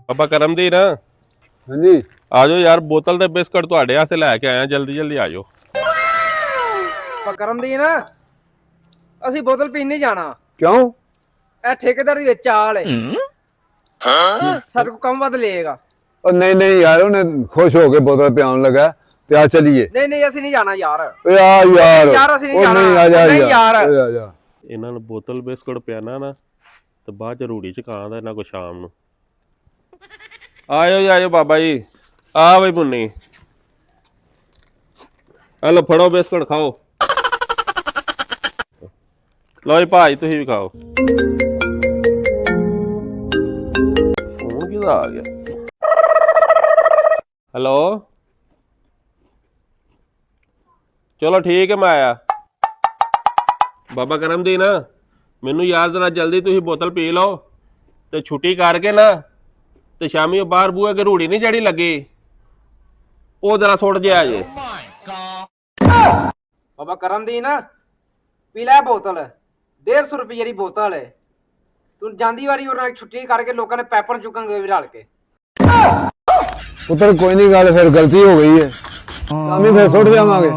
ਬਾਬਾ ਕਰਮਦੀਨ ਹਾਂਜੀ ਆ ਜਾਓ ਯਾਰ, ਬੋਤਲ ਤੇ ਬਿਸਕਟ ਤੁਹਾਡੇ ਵਾਸਤੇ ਲੈ ਕੇ ਆਇਆ, ਜਲਦੀ ਜਲਦੀ ਆ ਜਾਓ। ਕਰਮਦੀਨ ਅਸੀਂ ਬੋਤਲ ਪੀਣ ਨਹੀਂ ਜਾਣਾ। ਕਿਉਂ? ਇਹ ਠੇਕੇਦਾਰ ਦੀ ਵਿੱਚ ਆਲ ਹੈ। ਸਾਡੇ ਕੋ ਕੰਮ ਵੱਧ ਲਏਗਾ। ਉਹ ਨਹੀਂ ਯਾਰ, ਉਹਨੇ ਖੁਸ਼ ਹੋ ਕੇ ਬੋਤਲ ਪਿਆਉਣ ਲੱਗਾ ਤੇ ਆ ਚਲੀਏ। ਨਹੀਂ ਅਸੀਂ ਨਹੀਂ ਜਾਣਾ ਯਾਰ। ਓਏ ਆ ਯਾਰ ਅਸੀਂ ਨਹੀਂ ਜਾਣਾ। ਨਹੀਂ, ਆ ਜਾ ਨਹੀਂ ਯਾਰ। ਆ ਜਾ। ਇਹਨਾਂ ਨੂੰ ਬੋਤਲ ਬਿਸਕਟ ਪਿਆਣਾ ਨਾ ਤੇ ਬਾਅਦ ਚ ਰੂੜੀ ਚ ਕਾਂ ਦਾ ਇਹਨਾਂ ਕੋ ਸ਼ਾਮ ਨੂੰ। ਆਇਓ ਜੀ ਆਇਓ ਬਾਬਾ ਜੀ, ਆ ਬਈ ਪੁੰਨੀ, ਹਲੋ ਫੜੋ ਬਿਸਕਟ ਖਾਓ। ਲਓ ਜੀ ਭਾਈ ਤੁਸੀਂ ਵੀ ਖਾਓ। ਫੋਨ ਕਿਹਦਾ ਆ ਗਿਆ? ਹੈਲੋ, ਚਲੋ ਠੀਕ ਹੈ ਮੈਂ ਆਇਆ। ਬਾਬਾ ਕਰਮਦੀਨ ਮੈਨੂੰ ਯਾਰ ਜਰਾ ਜਲਦੀ ਤੁਸੀਂ ਬੋਤਲ ਪੀ ਲਓ ਤੇ ਛੁੱਟੀ ਕਰਕੇ ਨਾ ਤੇ ਸ਼ਾਮੀ ਉਹ ਬਾਹਰ ਬੂਹੇ ਕੇ ਰੂੜੀ ਨਹੀਂ ਜਿਹੜੀ ਲੱਗੀ ਉਹ ਜਰਾ ਸੁੱਟ ਜਿਆ ਜੇ। ਬਾਬਾ ਕਰਮਦੀਨ ਪੀ ਲੈ ਬੋਤਲ, 150 ਰੁਪਏ ਦੀ ਬੋਤਲ ਹੈ। ਤੂੰ ਜਾਂਦੀ ਵਾਰੀ ਉਹਨਾਂ ਛੁੱਟੀ ਕਰਕੇ ਲੋਕਾਂ ਨੇ ਪੈਪਰ ਚੁੱਕਾਂਗੇ ਵੀ ਰਲ ਕੇ। ਪੁੱਤਰ ਕੋਈ ਨਹੀਂ, ਗੱਲ ਫਿਰ ਗਲਤੀ ਹੋ ਗਈ ਹੈ, ਸ਼ਾਮੀ ਫਿਰ ਸੁੱਟ ਜਾਵਾਂਗੇ।